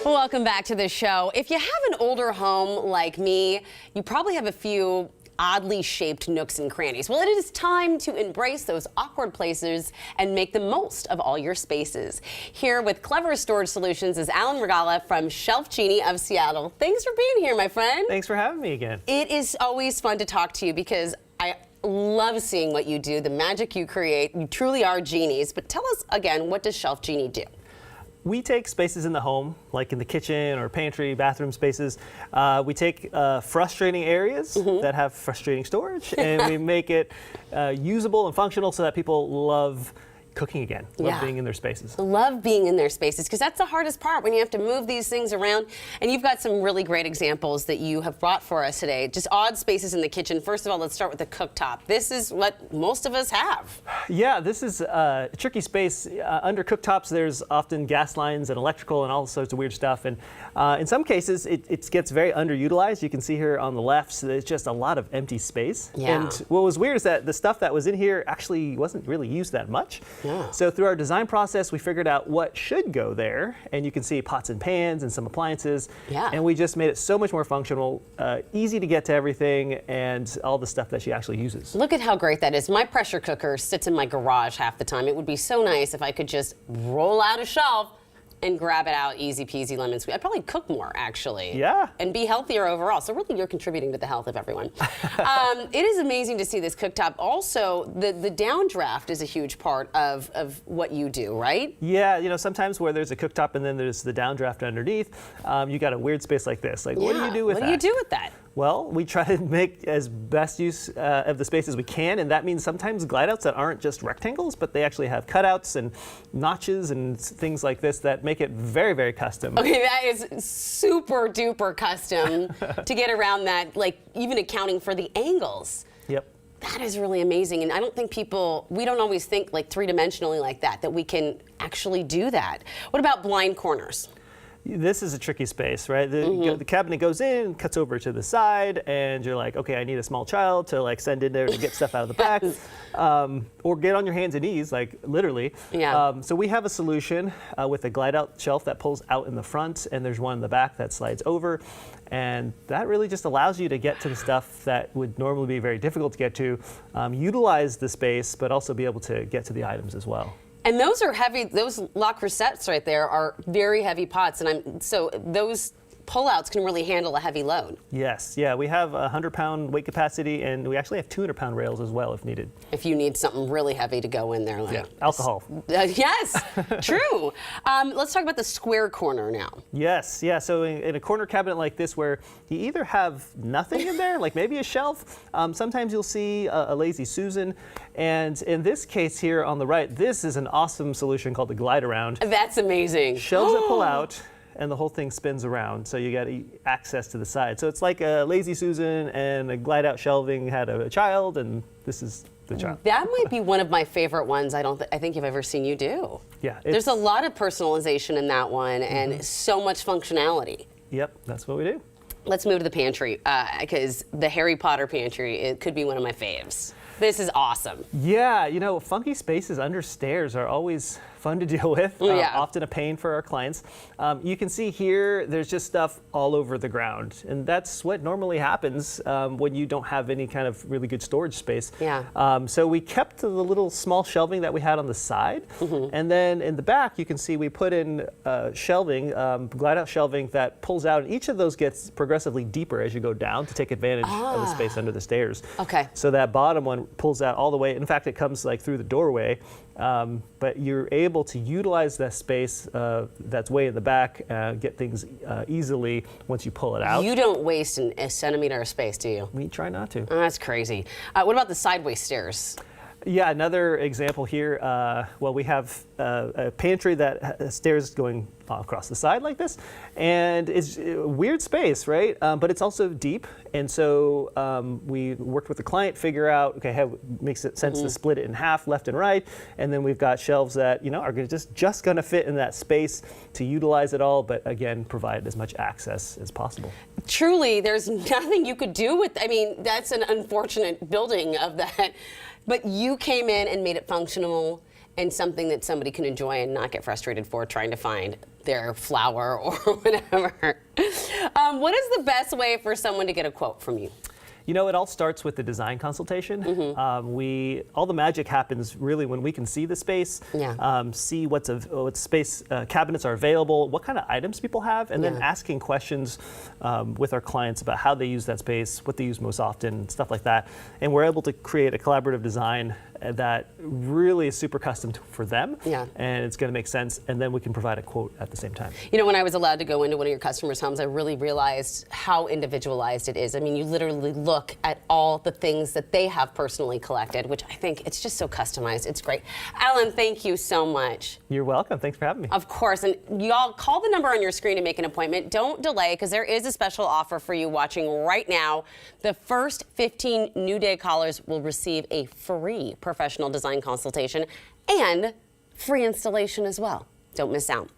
Welcome back to the show. If you have an older home like me, you probably have a few oddly shaped nooks and crannies. Well, it is time to embrace those awkward places and make the most of all your spaces. Here with clever storage solutions is Alan Regala from Genie of Seattle. Thanks for being here, my friend. Thanks for having me again. It is always fun to talk to you because I love seeing what you do, the magic you create. You truly are genies. But tell us again, what does Genie do? We take spaces in the home, like in the kitchen or pantry, bathroom spaces. We take frustrating areas that have frustrating storage, and we make it usable and functional so that people love cooking again, love being in their spaces. Love being in their spaces, because that's the hardest part when you have to move these things around. And you've got some really great examples that you have brought for us today. Just odd spaces in the kitchen. First of all, let's start with the cooktop. This is what most of us have. Yeah, this is a tricky space. Under cooktops, there's often gas lines and electrical and all sorts of weird stuff. And in some cases, it gets very underutilized. You can see here on the left, so there's just a lot of empty space. Yeah. And what was weird is that the stuff that was in here actually wasn't really used that much. Yeah. So through our design process, we figured out what should go there, and you can see pots and pans and some appliances. Yeah. And we just made it so much more functional, easy to get to everything, and all the stuff that she actually uses. Look at how great that is. My pressure cooker sits in my garage half the time. It would be so nice if I could just roll out a shelf and grab it out, easy peasy lemon squeeze. I'd probably cook more, actually. Yeah. And be healthier overall. So really, you're contributing to the health of everyone. It is amazing to see this cooktop. Also, the downdraft is a huge part of what you do, right? Yeah, you know, sometimes where there's a cooktop and then there's the downdraft underneath, you got a weird space like this. Like, what do you do with that? What do you do with that? Well, we try to make as best use of the space as we can, and that means sometimes Glideouts that aren't just rectangles, but they actually have cutouts and notches and things like this that make it very, very custom. Okay, that is super duper custom to get around that, like even accounting for the angles. Yep. That is really amazing, and I don't think we don't always think like three-dimensionally like that we can actually do that. What about blind corners? This is a tricky space, right? The cabinet goes in, cuts over to the side, and you're like, okay, I need a small child to like send in there to get stuff out of the back, or get on your hands and knees, like literally. Yeah. So we have a solution with a Glideout shelf that pulls out in the front, and there's one in the back that slides over, and that really just allows you to get to the stuff that would normally be very difficult to get to, utilize the space, but also be able to get to the items as well. And those are heavy. Those La Crosettes right there are very heavy pots, and so those pullouts can really handle a heavy load. Yes, yeah, we have a 100-pound weight capacity, and we actually have 200-pound rails as well if needed. If you need something really heavy to go in there, like alcohol. Yes, true. Let's talk about the square corner now. Yes, yeah. So in a corner cabinet like this, where you either have nothing in there, like maybe a shelf. Sometimes you'll see a Lazy Susan, and in this case here on the right, this is an awesome solution called the Glide Around. That's amazing. Shelves that pull out, and the whole thing spins around, so you got access to the side. So it's like a Lazy Susan and a Glide-Out shelving had a child, and this is the child. That might be one of my favorite ones. I think you've ever seen you do. Yeah, there's a lot of personalization in that one, and so much functionality. Yep, that's what we do. Let's move to the pantry, because the Harry Potter pantry, it could be one of my faves. This is awesome. Yeah, you know, funky spaces under stairs are always fun to deal with, often a pain for our clients. You can see here, there's just stuff all over the ground, and that's what normally happens when you don't have any kind of really good storage space. Yeah. So we kept the little small shelving that we had on the side, and then in the back, you can see we put in shelving, Glide-Out shelving that pulls out, and each of those gets progressively deeper as you go down to take advantage of the space under the stairs. Okay. So that bottom one pulls out all the way. In fact, it comes like through the doorway, but you're able to utilize that space that's way in the back, get things easily once you pull it out. You don't waste a centimeter of space, do you? We try not to. Oh, that's crazy. What about the sideways stairs? Yeah, another example here. Well, we have a pantry that has stairs going across the side like this, and it's a weird space, right? But it's also deep, and so we worked with the client, figure out, okay, how makes it sense to split it in half, left and right, and then we've got shelves that are just going to fit in that space to utilize it all, but again, provide as much access as possible. Truly, there's nothing you could do with. I mean, that's an unfortunate building of that. But you came in and made it functional and something that somebody can enjoy and not get frustrated for trying to find their flower or whatever. What is the best way for someone to get a quote from you? You know, it all starts with the design consultation. All the magic happens really when we can see the space, see what space cabinets are available, what kind of items people have, and then asking questions with our clients about how they use that space, what they use most often, stuff like that. And we're able to create a collaborative design that really is super custom for them, and it's going to make sense, and then we can provide a quote at the same time. You know, when I was allowed to go into one of your customers' homes, I really realized how individualized it is. I mean, you literally look at all the things that they have personally collected, which I think it's just so customized. It's great. Alan, thank you so much. You're welcome. Thanks for having me. Of course, and y'all call the number on your screen to make an appointment. Don't delay, because there is a special offer for you watching right now. The first 15 New Day callers will receive a free professional design consultation and free installation as well. Don't miss out.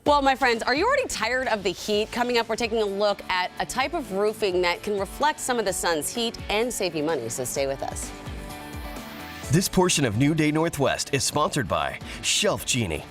Well, my friends, are you already tired of the heat? Coming up, we're taking a look at a type of roofing that can reflect some of the sun's heat and save you money, so stay with us. This portion of New Day Northwest is sponsored by Shelf Genie.